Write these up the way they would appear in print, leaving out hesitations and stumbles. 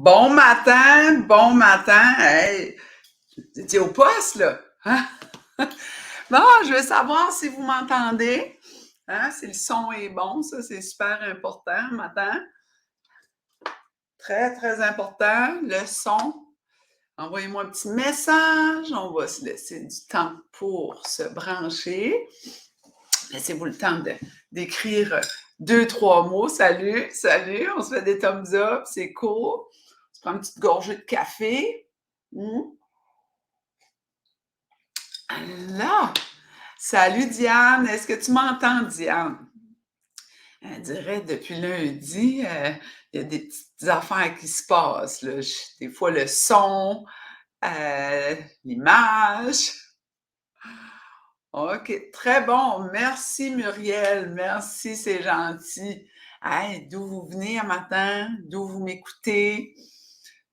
Bon matin. Hey, t'es au poste, là? Hein? Bon, je veux savoir si vous m'entendez. Hein? Si le son est bon, ça, c'est super important, matin. Très, très important. Le son. Envoyez-moi un petit message. On va se laisser du temps pour se brancher. Laissez-vous le temps d'écrire deux, trois mots. Salut, salut. On se fait des thumbs up. C'est cool. On se prend une petite gorgée de café. Là, salut Diane, est-ce que tu m'entends, Diane? Elle dirait depuis lundi, il y a des petites affaires qui se passent, là. Des fois, le son, l'image. OK, très bon. Merci Muriel, merci, c'est gentil. Hey, d'où vous venez un matin? D'où vous m'écoutez?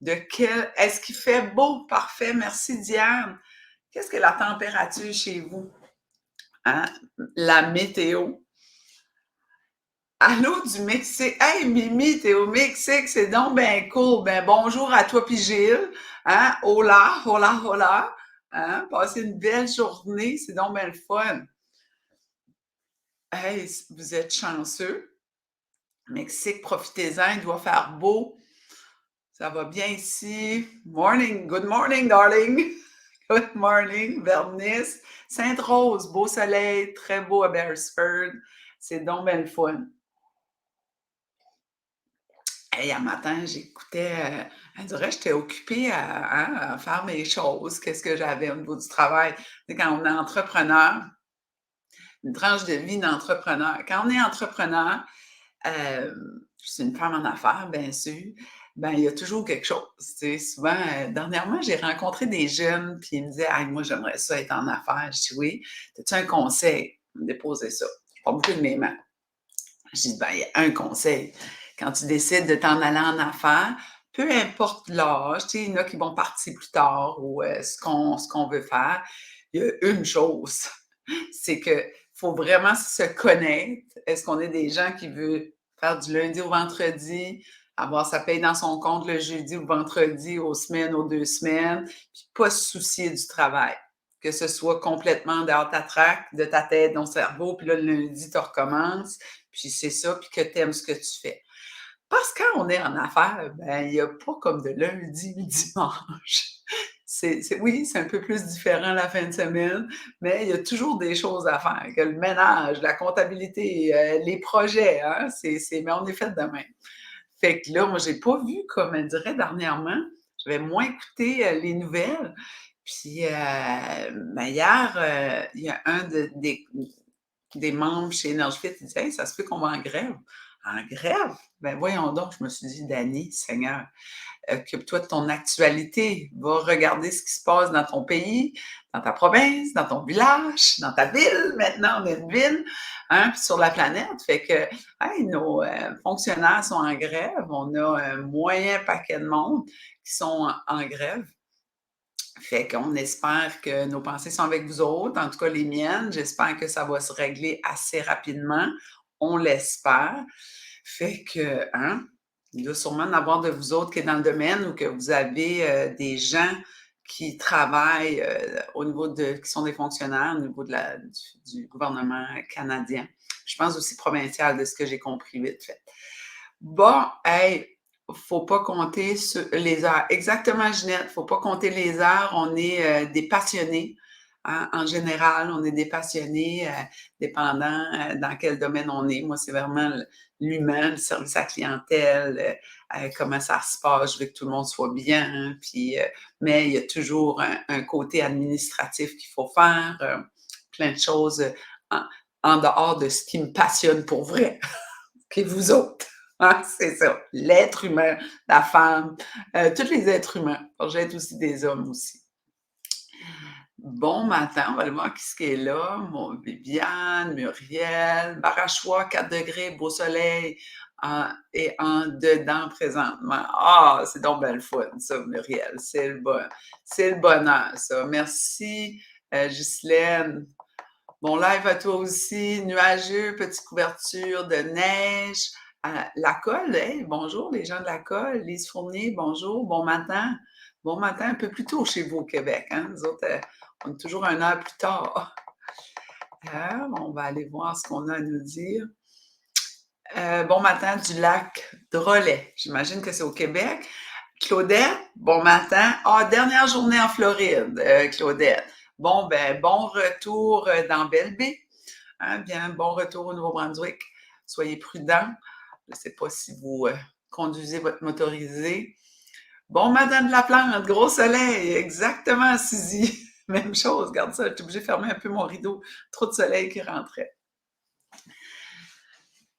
Est-ce qu'il fait beau? Parfait, merci Diane. Qu'est-ce que la température chez vous? Hein? La météo. Allô du Mexique. Hey Mimi, t'es au Mexique, c'est donc ben cool. Ben bonjour à toi puis Gilles. Hein? Hola, hola, hola. Hein? Passez une belle journée, c'est donc ben le fun. Hey, vous êtes chanceux. Mexique, profitez-en, il doit faire beau. Ça va bien ici. Good morning, darling. Good morning, Bernice. Sainte-Rose, beau soleil, très beau à Beresford. C'est donc ben le fun. Hey, un matin, j'écoutais, on dirait que j'étais occupée à faire mes choses, qu'est-ce que j'avais au niveau du travail. Tu sais, quand on est entrepreneur, une tranche de vie d'entrepreneur. Quand on est entrepreneur, euh, je suis une femme en affaires, bien sûr, ben il y a toujours quelque chose. Tu sais, souvent, dernièrement, j'ai rencontré des jeunes, puis ils me disaient, ah, moi, j'aimerais ça être en affaires. Je dis, oui, as-tu un conseil? Ils me déposaient ça. Je parle beaucoup de mes mains. Je dis, ben, il y a un conseil. Quand tu décides de t'en aller en affaires, peu importe l'âge, tu sais, il y en a qui vont partir plus tard ou ce qu'on veut faire, il y a une chose, c'est que faut vraiment se connaître. Est-ce qu'on est des gens qui veulent faire du lundi au vendredi, avoir sa paye dans son compte le jeudi ou le vendredi, aux semaines, aux 2 semaines, puis pas se soucier du travail? Que ce soit complètement dehors ta traque, de ta tête, de ton cerveau, puis là, le lundi, tu recommences, puis c'est ça, puis que tu aimes ce que tu fais. Parce que quand on est en affaires, ben, il n'y a pas comme de lundi ou dimanche. Oui, c'est un peu plus différent la fin de semaine, mais il y a toujours des choses à faire, que le ménage, la comptabilité, les projets, hein, mais on est fait de même. Fait que là, moi, j'ai pas vu, comme elle dirait dernièrement, j'avais moins écouté les nouvelles. Puis, ben, hier, il y a des membres chez EnergyFit, il dit, hey, ça se peut qu'on va en grève. En grève? Ben voyons donc, je me suis dit, Dani, Seigneur, occupe-toi de ton actualité. Va regarder ce qui se passe dans ton pays, dans ta province, dans ton village, dans ta ville. Maintenant, on est une ville, hein, puis sur la planète. Fait que, hey, nos fonctionnaires sont en grève. On a un moyen paquet de monde qui sont en grève. Fait qu'on espère que nos pensées sont avec vous autres, en tout cas les miennes. J'espère que ça va se régler assez rapidement. On l'espère. Fait que, hein, il doit sûrement en avoir de vous autres qui est dans le domaine ou que vous avez des gens qui travaillent au niveau qui sont des fonctionnaires au niveau du gouvernement canadien. Je pense aussi provincial de ce que j'ai compris vite fait. Bon, hey, faut pas compter sur les heures. Exactement, Ginette, faut pas compter les heures. On est des passionnés. Hein? En général, on est des passionnés, dépendant dans quel domaine on est. Moi, c'est vraiment l'humain, le service à la clientèle, comment ça se passe. Je veux que tout le monde soit bien. Hein? Puis, mais il y a toujours un côté administratif qu'il faut faire, plein de choses en, en dehors de ce qui me passionne pour vrai, qui est vous autres. Ah, c'est ça, l'être humain, la femme, tous les êtres humains. J'aide aussi des hommes aussi. Bon matin, on va aller voir qui est là. Mon Viviane, Muriel, Barachois, 4 degrés, beau soleil, et en dedans présentement. Ah, c'est donc belle fun, ça, Muriel. C'est le bonheur, ça. Merci, Ghislaine. Bon live à toi aussi. Nuageux, petite couverture de neige. La colle, hey, bonjour les gens de la colle, Lise Fournier, bonjour, bon matin. Bon matin, un peu plus tôt chez vous au Québec, hein? Nous autres, on est toujours 1 heure plus tard. On va aller voir ce qu'on a à nous dire. Bon matin du lac Drolet. J'imagine que c'est au Québec. Claudette, bon matin. Ah, dernière journée en Floride, Claudette. Bon, ben, bon retour dans Belle-Baie. Hein, bien, bon retour au Nouveau-Brunswick. Soyez prudents. Je ne sais pas si vous conduisez votre motorisé. Bon, Madame de la Plante, gros soleil. Exactement, Suzy. Même chose, regarde ça. J'étais obligée de fermer un peu mon rideau. Trop de soleil qui rentrait.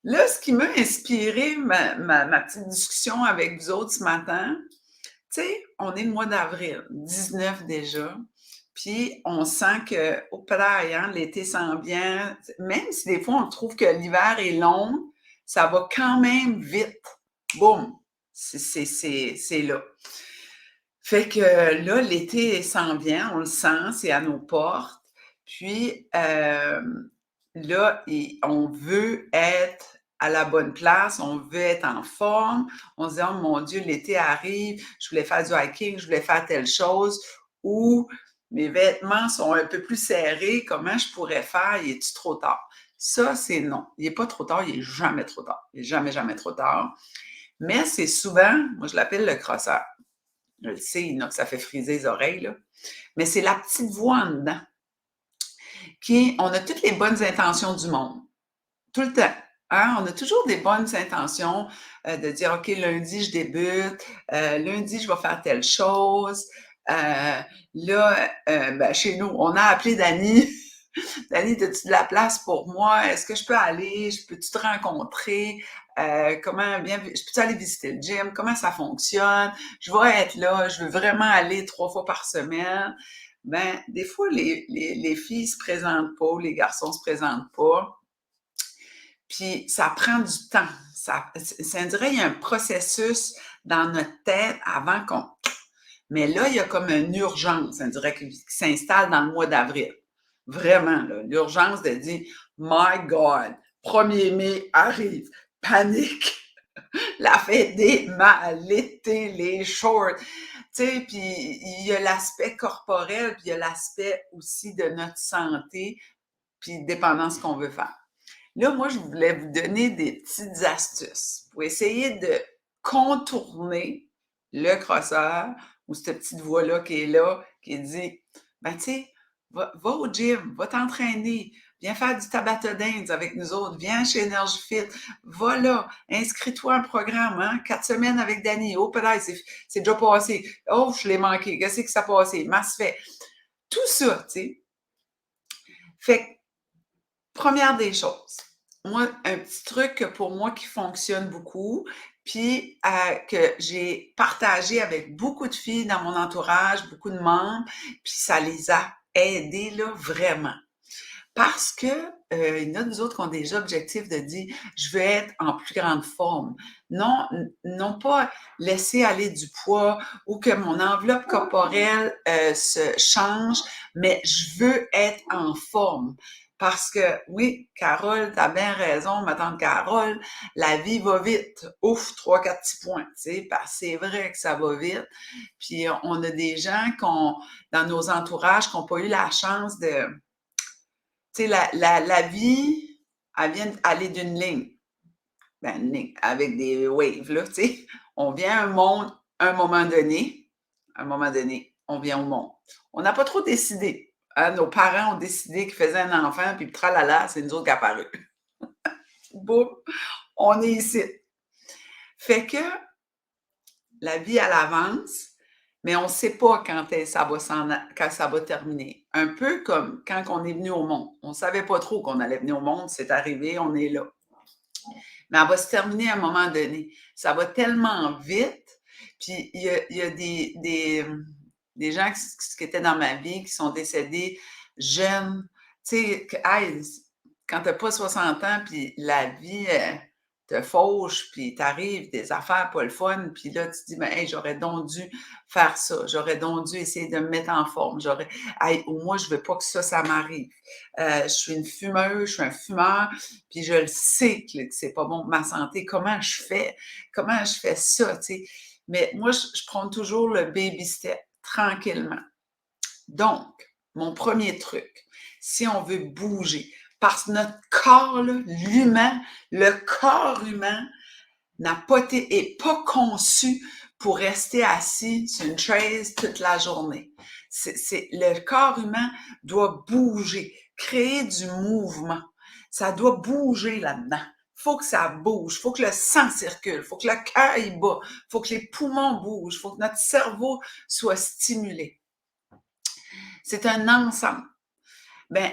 Là, ce qui m'a inspiré ma petite discussion avec vous autres ce matin, tu sais, on est le mois d'avril, 19 déjà, puis on sent que, au polaire, hein, l'été s'en vient, même si des fois on trouve que l'hiver est long, ça va quand même vite. Boum! C'est là. Fait que là, l'été s'en vient, on le sent, c'est à nos portes. Puis là, on veut être à la bonne place, on veut être en forme. On se dit, oh mon Dieu, l'été arrive, je voulais faire du hiking, je voulais faire telle chose, ou mes vêtements sont un peu plus serrés, comment je pourrais faire? Il est-tu trop tard? Ça, c'est non. Il n'est pas trop tard, il n'est jamais trop tard. Il n'est jamais, jamais trop tard. Mais c'est souvent, moi je l'appelle le crosseur. Je le sais, il y en a que ça fait friser les oreilles, là. Mais c'est la petite voix en dedans on a toutes les bonnes intentions du monde, tout le temps. Hein? On a toujours des bonnes intentions de dire, OK, lundi, je débute, lundi, je vais faire telle chose. Ben, chez nous, on a appelé Dani. Dani, as-tu de la place pour moi? Est-ce que je peux aller? Je peux-tu te rencontrer? Je peux-tu aller visiter le gym? Comment ça fonctionne? Je vais être là. Je veux vraiment aller 3 fois par semaine. Ben, des fois, les filles se présentent pas, les garçons se présentent pas. Puis, ça prend du temps. Ça dirait, il y a un processus dans notre tête avant qu'on... Mais là, il y a comme une urgence, on dirait, qui s'installe dans le mois d'avril. Vraiment, là, l'urgence de dire, My God, 1er mai arrive, panique, la fête des mâles, l'été, les shorts, tu sais, puis il y a l'aspect corporel, puis il y a l'aspect aussi de notre santé, puis dépendant de ce qu'on veut faire. Là, moi, je voulais vous donner des petites astuces pour essayer de contourner le crosseur ou cette petite voix-là qui est là, qui dit, ben, tu sais, va au gym, va t'entraîner, viens faire du Tabata Dance avec nous autres, viens chez Energy Fit, va là, inscris-toi à un programme, hein, 4 semaines avec Dani, oh, peut-être, c'est déjà passé, oh, je l'ai manqué, qu'est-ce que ça a passé, masse fait. Tout ça, tu sais. Fait que, première des choses, moi, un petit truc pour moi qui fonctionne beaucoup, puis que j'ai partagé avec beaucoup de filles dans mon entourage, beaucoup de membres, puis ça les a aidées là, vraiment. Parce que il y en a nous autres qui ont des objectifs de dire je veux être en plus grande forme. Non, non pas laisser aller du poids ou que mon enveloppe corporelle se change, mais je veux être en forme. Parce que, oui, Carole, t'as bien raison, ma tante Carole, la vie va vite. Ouf, 3, 4 petits points, tu sais, parce que c'est vrai que ça va vite. Puis on a des gens dans nos entourages qui n'ont pas eu la chance de... Tu sais, la vie, elle vient aller d'une ligne. Ben, une ligne, avec des waves, là, tu sais. On vient à un monde, à un moment donné, on vient au monde. On n'a pas trop décidé. Hein? Nos parents ont décidé qu'ils faisaient un enfant, puis tralala, c'est nous autres qui apparus. Boum, on est ici. Fait que la vie, elle avance, mais on ne sait pas quand ça va terminer. Un peu comme quand on est venu au monde. On ne savait pas trop qu'on allait venir au monde, c'est arrivé, on est là. Mais elle va se terminer à un moment donné. Ça va tellement vite. Puis il y a des gens qui étaient dans ma vie, qui sont décédés jeunes. Tu sais, quand tu n'as pas 60 ans, puis la vie te fauches, puis t'arrives des affaires pas le fun, puis là, tu te dis: «Ben, hey, j'aurais donc dû faire ça, j'aurais donc dû essayer de me mettre en forme, j'aurais hey, ou moi, je veux pas que ça m'arrive. Je suis une fumeuse, je suis un fumeur, puis je le sais que c'est pas bon pour ma santé. Comment je fais? Comment je fais ça?» Tu sais? Mais moi, je prends toujours le baby step, tranquillement. Donc, mon premier truc, si on veut bouger, parce que notre corps, là, l'humain, le corps humain n'a pas été, est pas conçu pour rester assis sur une chaise toute la journée. Le corps humain doit bouger, créer du mouvement. Ça doit bouger là-dedans. Faut que ça bouge, faut que le sang circule, faut que le cœur y bat, faut que les poumons bougent, faut que notre cerveau soit stimulé. C'est un ensemble. Ben,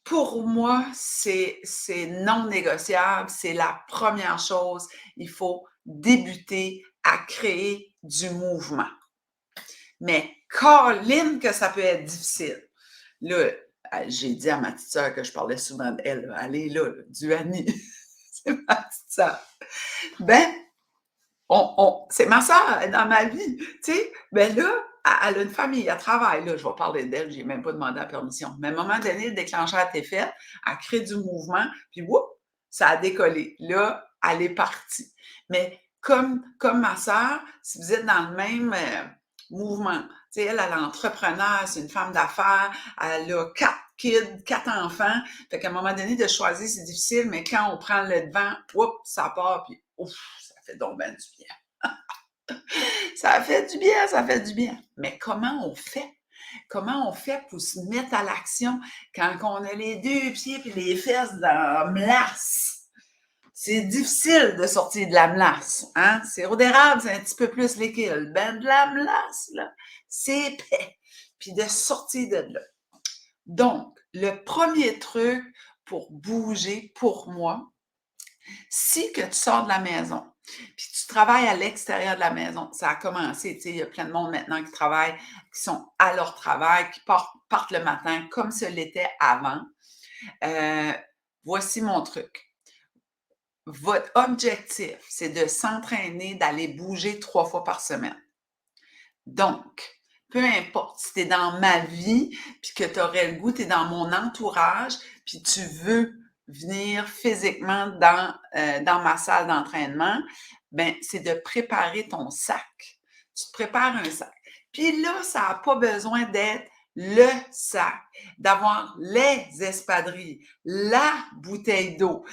pour moi, c'est non négociable. C'est la première chose. Il faut débuter à créer du mouvement. Mais Colline que ça peut être difficile. Là, j'ai dit à ma petite sœur que je parlais souvent d'elle. Elle est là, du Annie. C'est ma petite sœur. Ben, c'est ma sœur dans ma vie, tu sais. Ben là, elle a une famille, elle travaille, là, je vais parler d'elle, j'ai même pas demandé la permission. Mais à un moment donné, le déclencheur a été fait, elle crée du mouvement, puis whoop, ça a décollé. Là, elle est partie. Mais comme ma sœur, si vous êtes dans le même mouvement, tu sais, elle est entrepreneur, c'est une femme d'affaires, elle a 4 kids, 4 enfants, fait qu'à un moment donné, de choisir, c'est difficile, mais quand on prend le devant, whoop, ça part, puis ouf, ça fait donc ben du bien. Ça fait du bien, ça fait du bien. Mais comment on fait? Comment on fait pour se mettre à l'action quand on a les 2 pieds et les fesses dans la melasse? C'est difficile de sortir de la melasse. Hein? Sirop d'érable, c'est un petit peu plus liquide. Ben de la melasse, là, c'est épais. Puis de sortir de là. Donc, le premier truc pour bouger, pour moi, si que tu sors de la maison, puis tu travailles à l'extérieur de la maison, ça a commencé, tu sais, il y a plein de monde maintenant qui travaillent, qui sont à leur travail, qui partent le matin comme ce l'était avant. Euh, Voici mon truc. Votre objectif, c'est de s'entraîner, d'aller bouger 3 fois par semaine. Donc, peu importe si tu es dans ma vie, puis que tu aurais le goût, tu es dans mon entourage, puis tu veux venir physiquement dans ma salle d'entraînement, ben c'est de préparer ton sac. Tu te prépares un sac. Puis là, ça n'a pas besoin d'être le sac, d'avoir les espadrilles, la bouteille d'eau,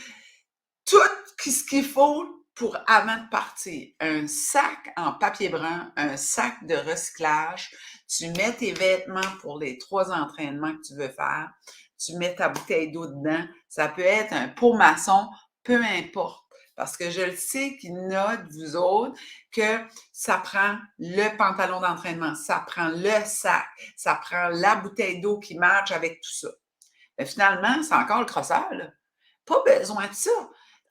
tout ce qu'il faut pour avant de partir. Un sac en papier brun, un sac de recyclage. Tu mets tes vêtements pour les 3 entraînements que tu veux faire. Tu mets ta bouteille d'eau dedans. Ça peut être un pot maçon, peu importe. Parce que je le sais qu'il y en a de vous autres que ça prend le pantalon d'entraînement, ça prend le sac, ça prend la bouteille d'eau qui marche avec tout ça. Mais finalement, c'est encore le crosseur, là. Pas besoin de ça.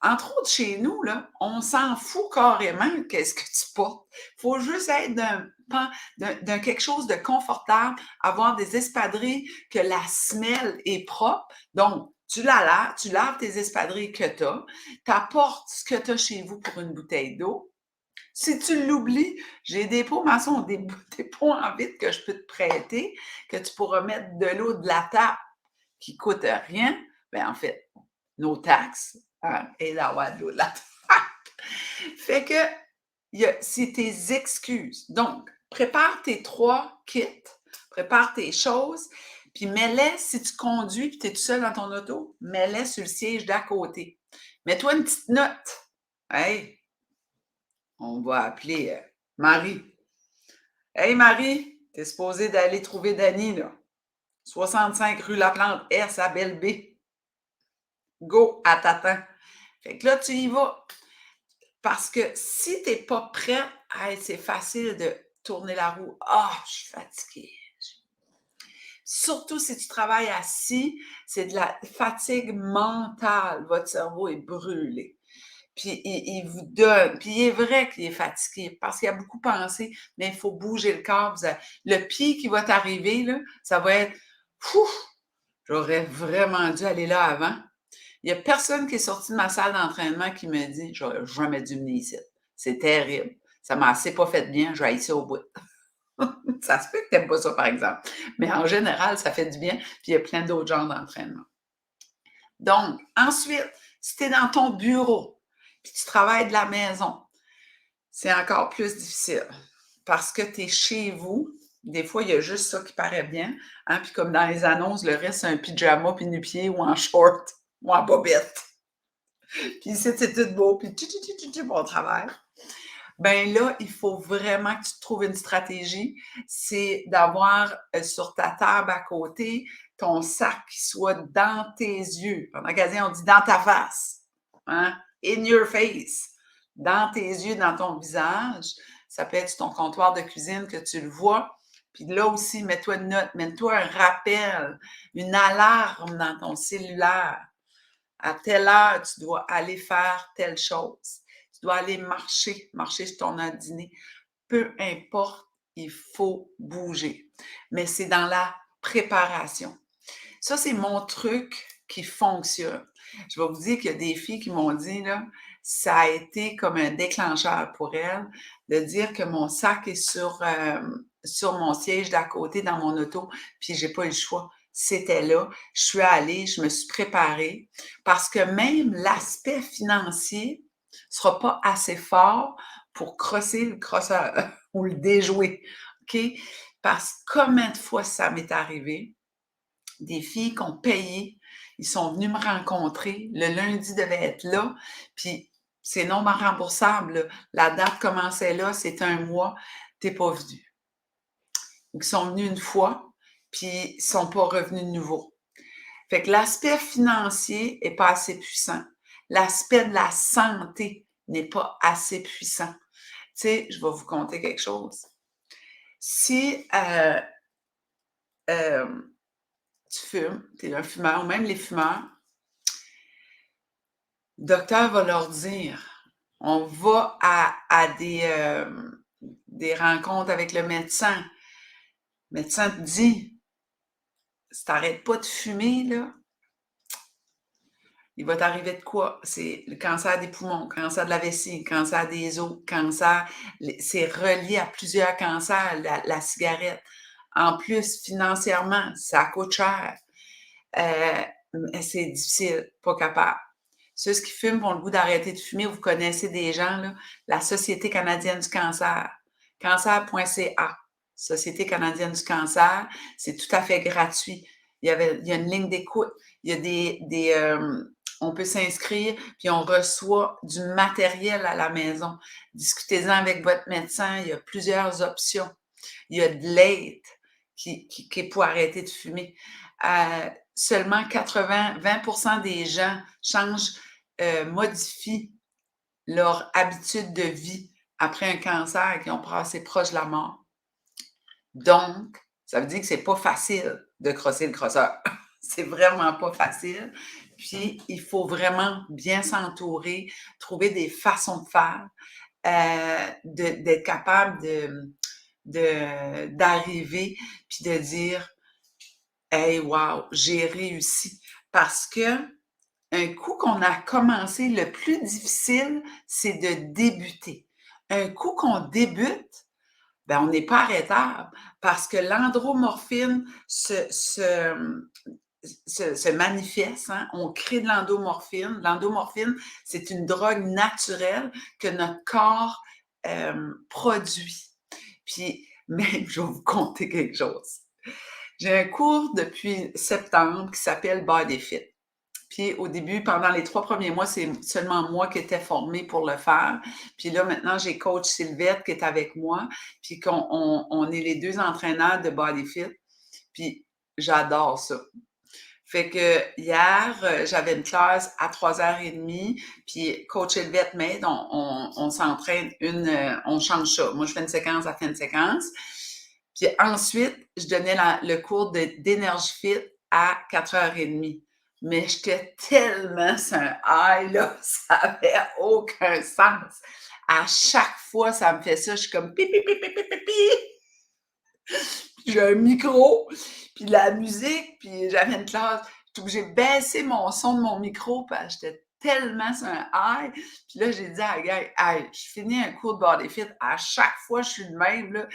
Entre autres, chez nous, là, on s'en fout carrément qu'est-ce que tu portes. Il faut juste être d'un quelque chose de confortable, avoir des espadrilles que la semelle est propre. Donc, tu laves tes espadrilles que tu as, tu apportes ce que tu as chez vous pour une bouteille d'eau. Si tu l'oublies, j'ai des pots maçons, des pots en vitre que je peux te prêter, que tu pourras mettre de l'eau de la table qui ne coûte rien. Bien, en fait, nos taxes, hein, et d'avoir de l'eau de la table. Fait que c'est tes excuses. Donc, prépare tes 3 kits, prépare tes choses, puis mets-les, si tu conduis puis tu es tout seul dans ton auto, mets-les sur le siège d'à côté. Mets-toi une petite note. Hey, on va appeler Marie. Hey Marie, t'es supposée d'aller trouver Dany, là. 65 rue Laplante, S à Belle B. Go, à t'attends. Fait que là, tu y vas. Parce que si tu n'es pas prête, c'est facile de tourner la roue. Ah, je suis fatiguée. Surtout si tu travailles assis, c'est de la fatigue mentale. Votre cerveau est brûlé. Puis il vous donne. Puis il est vrai qu'il est fatigué parce qu'il a beaucoup pensé, mais il faut bouger le corps. Le pied qui va t'arriver, là, ça va être Ouf, j'aurais vraiment dû aller là avant. Il y a personne qui est sorti de ma salle d'entraînement qui me dit: «J'aurais jamais dû venir ici. C'est terrible. Ça m'a assez pas fait de bien, j'ai haï ça au bout». Ça se peut que tu aimes pas ça, par exemple, mais en général, ça fait du bien, puis il y a plein d'autres genres d'entraînement. Donc, ensuite, si tu es dans ton bureau, puis tu travailles de la maison, c'est encore plus difficile parce que tu es chez vous. Des fois, il y a juste ça qui paraît bien, hein, puis comme dans les annonces, le reste, c'est un pyjama, puis nu-pieds ou en short ou en bobette. Puis ici, c'est tout beau, puis on travaille. Ben là, il faut vraiment que tu trouves une stratégie. C'est d'avoir sur ta table à côté ton sac qui soit dans tes yeux. En magasin, on dit dans ta face. Hein? In your face. Dans tes yeux, dans ton visage. Ça peut être sur ton comptoir de cuisine que tu le vois. Puis là aussi, mets-toi une note, mets-toi un rappel, une alarme dans ton cellulaire. À telle heure, tu dois aller faire telle chose. Tu dois aller marcher sur ton heure de dîner. Peu importe, il faut bouger. Mais c'est dans la préparation. Ça, c'est mon truc qui fonctionne. Je vais vous dire qu'il y a des filles qui m'ont dit, là, ça a été comme un déclencheur pour elles de dire que mon sac est sur mon siège d'à côté dans mon auto, puis j'ai pas eu le choix. C'était là. Je suis allée, je me suis préparée parce que même l'aspect financier sera pas assez fort pour crosser le crosseur ou le déjouer. OK? Parce que combien de fois ça m'est arrivé? Des filles qui ont payé, ils sont venus me rencontrer, le lundi devait être là, puis c'est non remboursable, là. La date commençait là, c'est un mois, tu pas venu. Ils sont venus une fois, puis ils sont pas revenus de nouveau. Fait que l'aspect financier est pas assez puissant. L'aspect de la santé n'est pas assez puissant. Tu sais, je vais vous conter quelque chose. Si, tu fumes, tu es un fumeur ou même les fumeurs, le docteur va leur dire, on va à des rencontres avec le médecin. Le médecin te dit, si tu n'arrêtes pas de fumer, là, il va t'arriver de quoi? C'est le cancer des poumons, cancer de la vessie, cancer des os, cancer. C'est relié à plusieurs cancers, la cigarette. En plus, financièrement, ça coûte cher. C'est difficile, pas capable. Ceux qui fument ont le goût d'arrêter de fumer. Vous connaissez des gens, là, la Société canadienne du cancer, cancer.ca, Société canadienne du cancer, c'est tout à fait gratuit. Il y a une ligne d'écoute, il y a on peut s'inscrire, puis on reçoit du matériel à la maison. Discutez-en avec votre médecin, il y a plusieurs options. Il y a de l'aide qui est pour arrêter de fumer. Seulement 20% des gens modifient leur habitude de vie après un cancer et qui ont passé proche de la mort. Donc, ça veut dire que c'est pas facile de crosser le crosseur. C'est vraiment pas facile. Puis, il faut vraiment bien s'entourer, trouver des façons de faire, d'être capable d'arriver puis de dire hey, wow, j'ai réussi. Parce que un coup qu'on a commencé, le plus difficile, c'est de débuter. Un coup qu'on débute, ben on n'est pas arrêtable parce que l'andromorphine se manifeste, hein? On crée de l'endomorphine. L'endomorphine, c'est une drogue naturelle que notre corps produit. Puis, même, je vais vous conter quelque chose. J'ai un cours depuis septembre qui s'appelle Body Fit. Puis au début, pendant les 3 premiers mois, c'est seulement moi qui étais formée pour le faire. Puis là, maintenant, j'ai coach Sylvette qui est avec moi, puis on est les 2 entraîneurs de Body Fit. Puis j'adore ça. Fait que hier, j'avais une classe à 3h30, puis coach Sylvette m'aide, on s'entraîne on change ça. Moi, je fais une séquence, elle fait une séquence. Puis ensuite, je donnais le cours d'énergie fit à 4h30. Mais j'étais tellement sur un high, là, ça n'avait aucun sens. À chaque fois, ça me fait ça, je suis comme pi, pi, pi, pi, pi, pi, pi. J'ai un micro, puis de la musique, puis j'avais une classe. J'étais obligée de baisser mon son de mon micro parce que j'étais tellement sur un high. Puis là, j'ai dit à la gang: «Hey, je finis un cours de body fit, à chaque fois je suis de même là,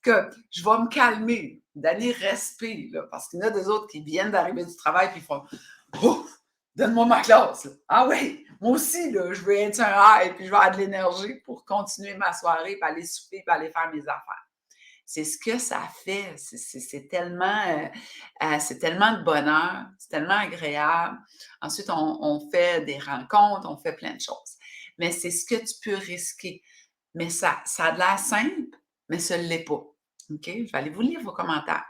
que je vais me calmer. Dani, respire, là, parce qu'il y en a des autres qui viennent d'arriver du travail puis ils font Ouf, donne-moi ma classe. Là. Ah oui, moi aussi, là, je veux être un high puis je vais avoir de l'énergie pour continuer ma soirée, puis aller souper, puis aller faire mes affaires. C'est ce que ça fait. C'est tellement de bonheur, c'est tellement agréable. Ensuite, on fait des rencontres, on fait plein de choses. Mais c'est ce que tu peux risquer. Mais ça a de l'air simple, mais ça ne l'est pas. OK? Je vais aller vous lire vos commentaires.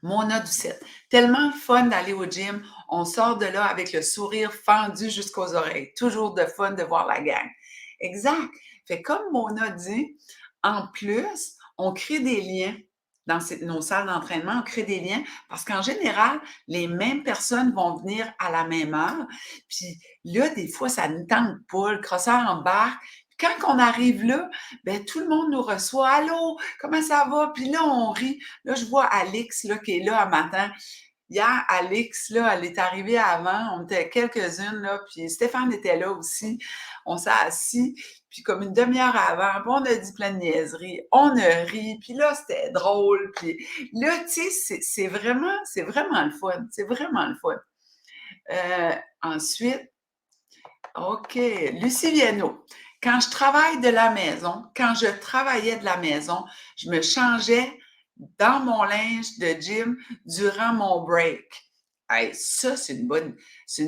Mona Doucette. Tellement fun d'aller au gym. On sort de là avec le sourire fendu jusqu'aux oreilles. Toujours de fun de voir la gang. Exact. Fait comme Mona dit, en plus, on crée des liens dans nos salles d'entraînement, on crée des liens parce qu'en général, les mêmes personnes vont venir à la même heure. Puis là, des fois, ça ne tente pas. Le crosseur embarque. Quand on arrive là, ben, tout le monde nous reçoit. Allô, comment ça va? Puis là, on rit. Là, je vois Alix là, qui est là un matin. Hier, Alix, là, elle est arrivée avant. On était quelques-unes, là, puis Stéphane était là aussi. On s'est assis, puis comme une demi-heure avant, puis on a dit plein de niaiseries. On a ri, puis là, c'était drôle. Puis là, tu sais, c'est vraiment le fun. C'est vraiment le fun. Ensuite, OK. Lucie Viano. Quand je travaille de la maison, quand je travaillais de la maison, je me changeais dans mon linge de gym durant mon break. Hey, ça, c'est une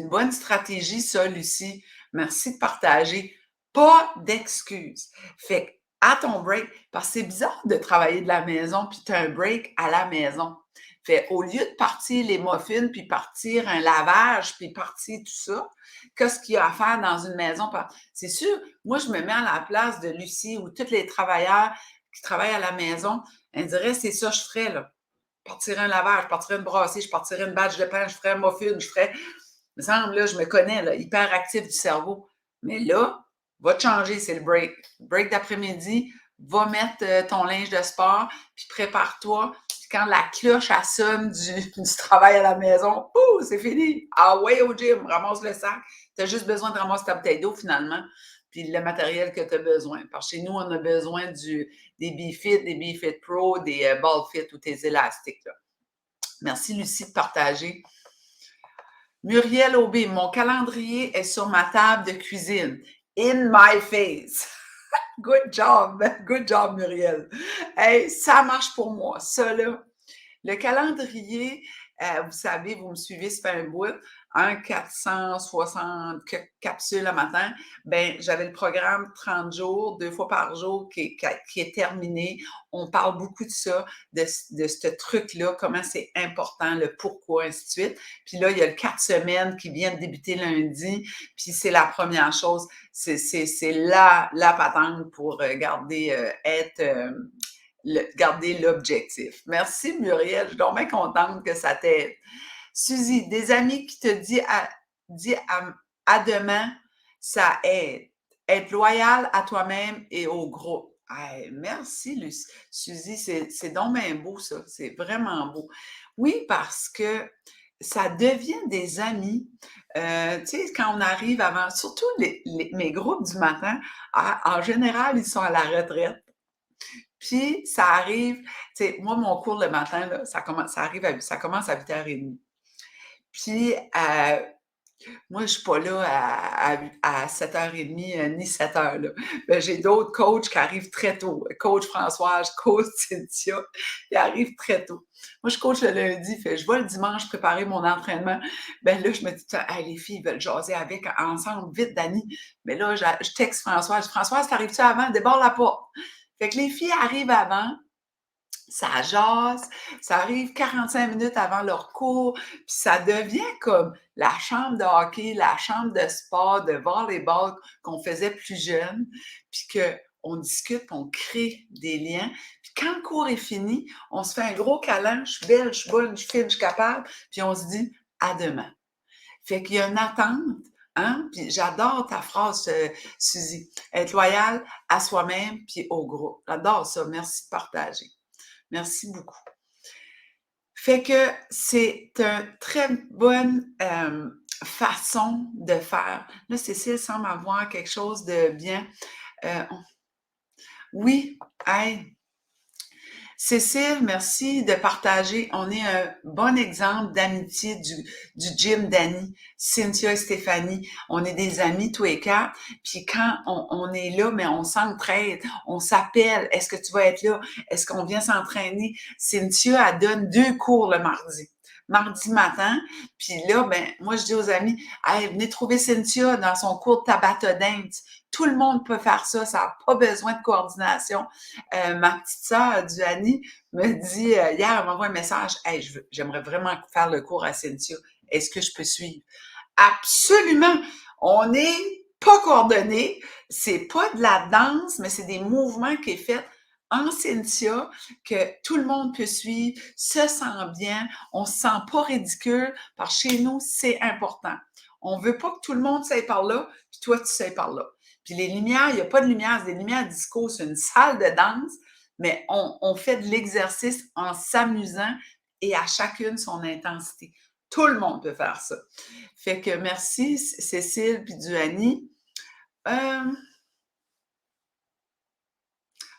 bonne stratégie, ça, Lucie. Merci de partager. Pas d'excuses. Fait que, à ton break, parce que c'est bizarre de travailler de la maison puis tu as un break à la maison. Fait au lieu de partir les muffins, puis partir un lavage, puis partir tout ça, qu'est-ce qu'il y a à faire dans une maison? C'est sûr, moi, je me mets à la place de Lucie ou tous les travailleurs qui travaillent à la maison. Elle dirait, c'est ça que je ferais, là. Je partirais un lavage, je partirais une brassée, je partirais une batch de pain, je ferais un muffin, je ferais. Il me semble, là, je me connais, là, hyper actif du cerveau. Mais là, va te changer, c'est le break. Break d'après-midi, va mettre ton linge de sport, puis prépare-toi. Puis quand la cloche, elle sonne du travail à la maison, c'est fini. Ah ouais, au gym, ramasse le sac. Tu as juste besoin de ramasser ta bouteille d'eau, finalement, puis le matériel que tu as besoin. Parce que chez nous, on a besoin des BeFit, des BeFit Pro, des BallFit ou tes élastiques. Là. Merci, Lucie, de partager. Muriel Aubé, mon calendrier est sur ma table de cuisine. In my face. Good job. Good job, Muriel. Hey, ça marche pour moi. Ça, là, le calendrier, vous savez, vous me suivez, ça fait un bout, 460 capsules le matin. Ben, j'avais le programme 30 jours, 2 fois par jour qui est terminé. On parle beaucoup de ça, de ce truc-là, comment c'est important, le pourquoi, ainsi de suite. Puis là, il y a le 4 semaines qui vient de débuter lundi. Puis c'est la première chose, c'est la patente pour garder l'objectif. Merci Muriel, je suis donc bien contente que ça t'aide. Suzy, des amis qui te disent à demain, ça aide. Être loyal à toi-même et au groupe. Hey, merci Suzy, c'est donc bien beau ça, c'est vraiment beau. Oui, parce que ça devient des amis. Tu sais, quand on arrive avant, surtout mes groupes du matin, en général, ils sont à la retraite. Puis, ça arrive, tu sais, moi, mon cours le matin, là, ça commence à 8h30. Puis, moi, je suis pas là à 7h30 ni 7h, là. Ben, j'ai d'autres coachs qui arrivent très tôt. Coach Françoise, coach Cynthia, ils arrivent très tôt. Moi, je coach le lundi, je vais le dimanche préparer mon entraînement. Ben là, je me dis, hey, les filles veulent jaser ensemble, vite, Dani. Mais là, je texte Françoise. Françoise, t'arrives-tu avant? Déborde la porte. Fait que les filles arrivent avant, ça jase, ça arrive 45 minutes avant leur cours, puis ça devient comme la chambre de hockey, la chambre de sport, de volleyball qu'on faisait plus jeune, puis qu'on discute, on crée des liens. Puis quand le cours est fini, on se fait un gros câlin, je suis belle, je suis bonne, je suis fine, je suis capable, puis on se dit à demain. Fait qu'il y a une attente, hein? Puis j'adore ta phrase, Suzy. Être loyal à soi-même puis au groupe. J'adore ça. Merci de partager. Merci beaucoup. Fait que c'est une très bonne, façon de faire. Là, Cécile semble avoir quelque chose de bien. On oui, hey, Cécile, merci de partager. On est un bon exemple d'amitié du gym d'Annie, Cynthia et Stéphanie. On est des amis tous les quatre. Puis quand on est là, mais on s'entraide, on s'appelle. Est-ce que tu vas être là? Est-ce qu'on vient s'entraîner? Cynthia, elle donne 2 cours le mardi. Mardi matin, puis là, ben, moi, je dis aux amis, hey, venez trouver Cynthia dans son cours de Tabata Dance. Tout le monde peut faire ça n'a pas besoin de coordination. Ma petite sœur, Duani, me dit hier, elle m'envoie un message. Hey, j'aimerais vraiment faire le cours à Cynthia. Est-ce que je peux suivre? Absolument! On n'est pas coordonnés. C'est pas de la danse, mais c'est des mouvements qui est fait en Cynthia que tout le monde peut suivre, se sent bien, on se sent pas ridicule, parce que chez nous, c'est important. On veut pas que tout le monde s'aille par là, puis toi, tu s'ailles par là. Puis les lumières, il n'y a pas de lumière, c'est des lumières disco, c'est une salle de danse, mais on fait de l'exercice en s'amusant et à chacune son intensité. Tout le monde peut faire ça. Fait que merci Cécile puis Duani. Euh,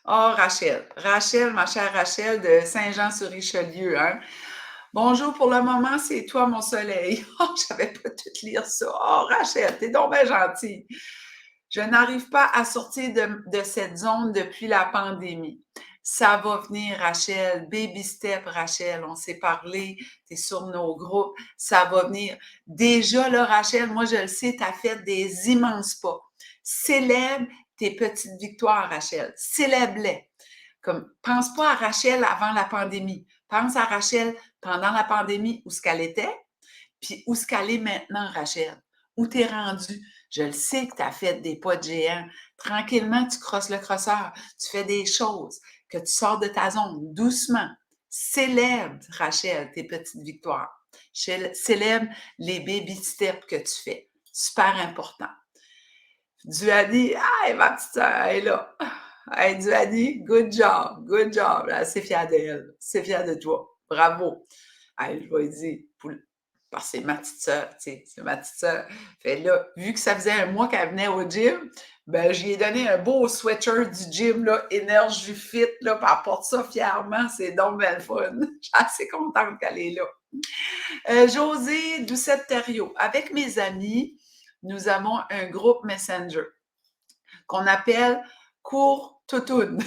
oh, Rachel. Rachel, ma chère Rachel de Saint-Jean-sur-Richelieu. Hein? Bonjour, pour le moment, c'est toi mon soleil. Oh, je savais pas tout lire ça. Oh, Rachel, t'es donc bien gentille. Je n'arrive pas à sortir de cette zone depuis la pandémie. Ça va venir, Rachel. Baby step, Rachel. On s'est parlé. Tu es sur nos groupes. Ça va venir. Déjà, là, Rachel, moi, je le sais, tu as fait des immenses pas. Célèbre tes petites victoires, Rachel. Célèbre-les. Comme, pense pas à Rachel avant la pandémie. Pense à Rachel pendant la pandémie où ce qu'elle était, puis où ce qu'elle est maintenant, Rachel. Où t'es rendu. Je le sais que tu as fait des pas de géant. Tranquillement, tu crosses le crosseur. Tu fais des choses, que tu sors de ta zone doucement. Célèbre, Rachel, tes petites victoires. Célèbre les baby steps que tu fais. Super important. Duani, ah, ma petite soeur, elle est là. Hey, Duani, good job, good job. C'est fière d'elle, c'est fière de toi. Bravo. Hey, je vais lui dire, parce que c'est ma petite soeur, tu sais, c'est ma petite soeur. Fait là, vu que ça faisait un mois qu'elle venait au gym, ben, j'y ai donné un beau sweatshirt du gym, là, Energy Fit, là, puis elle porte ça fièrement, c'est donc bien le fun. Je suis assez contente qu'elle est là. Josée Doucette-Thériault, avec mes amis, nous avons un groupe Messenger qu'on appelle Cours Toutoune.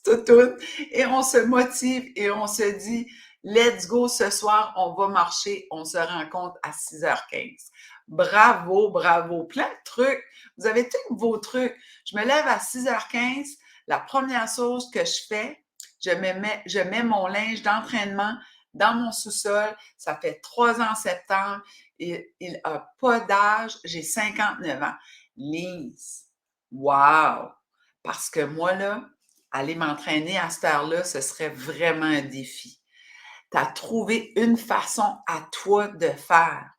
Toutoune. Et on se motive et on se dit, let's go ce soir, on va marcher, on se rencontre à 6h15. Bravo, bravo. Plein de trucs. Vous avez tous vos trucs. Je me lève à 6h15. La première chose que je fais, je mets mon linge d'entraînement dans mon sous-sol. Ça fait 3 ans en septembre. Il n'a pas d'âge. J'ai 59 ans. Lise, wow! Parce que moi, là, aller m'entraîner à cette heure-là, ce serait vraiment un défi. Tu as trouvé une façon à toi de faire.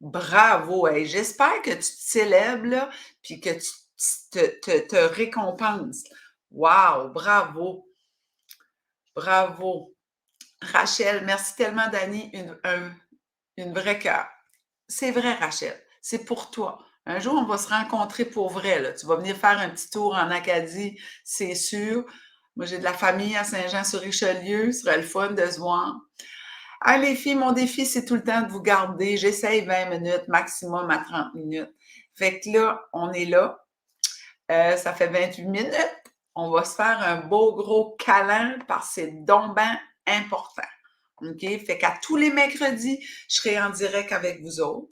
Bravo! Hey, j'espère que tu te célèbres, là, puis que tu te récompenses. Wow! Bravo! Bravo! Rachel, merci tellement, Dani. Une vraie cœur. C'est vrai, Rachel. C'est pour toi. Un jour, on va se rencontrer pour vrai. Là. Tu vas venir faire un petit tour en Acadie, c'est sûr. Moi, j'ai de la famille à Saint-Jean-sur-Richelieu. Ce serait le fun de se voir. Ah, les filles, mon défi, c'est tout le temps de vous garder. J'essaye 20 minutes, maximum à 30 minutes. Fait que là, on est là. Ça fait 28 minutes. On va se faire un beau gros câlin parce que c'est donc ben important. OK? Fait qu'à tous les mercredis, je serai en direct avec vous autres.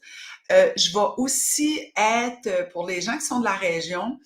Je vais aussi être, pour les gens qui sont de la région,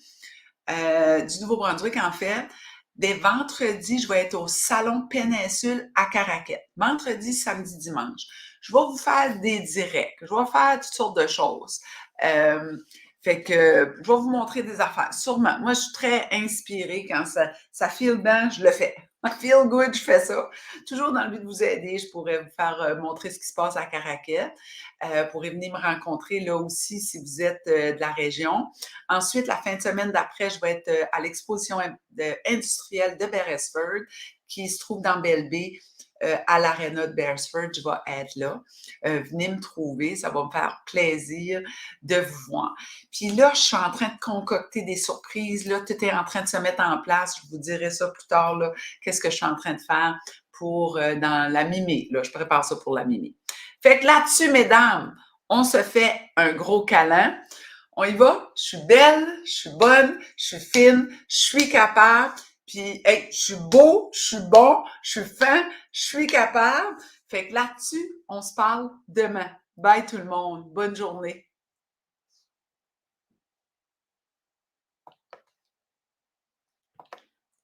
du Nouveau-Brunswick, en fait, des vendredis, je vais être au Salon Péninsule à Caraquet. Vendredi, samedi, dimanche. Je vais vous faire des directs. Je vais faire toutes sortes de choses. Fait que je vais vous montrer des affaires. Sûrement. Moi, je suis très inspirée quand ça feel bien, je le fais. Feel good, je fais ça. Toujours dans le but de vous aider, je pourrais vous faire montrer ce qui se passe à Caraquet. Vous pourrez venir me rencontrer là aussi si vous êtes de la région. Ensuite, la fin de semaine d'après, je vais être à l'exposition industrielle de Beresford qui se trouve dans Belle-Baie. à l'aréna de Beresford, je vais être là. Venez me trouver, ça va me faire plaisir de vous voir. Puis là, je suis en train de concocter des surprises, là, tout est en train de se mettre en place. Je vous dirai ça plus tard, là, qu'est-ce que je suis en train de faire pour dans la mi-mai. Là, je prépare ça pour la mi-mai. Fait que là-dessus, mesdames, on se fait un gros câlin. On y va? Je suis belle, je suis bonne, je suis fine, je suis capable. Puis, hey, je suis beau, je suis bon, je suis fin, je suis capable. Fait que là-dessus, on se parle demain. Bye tout le monde. Bonne journée.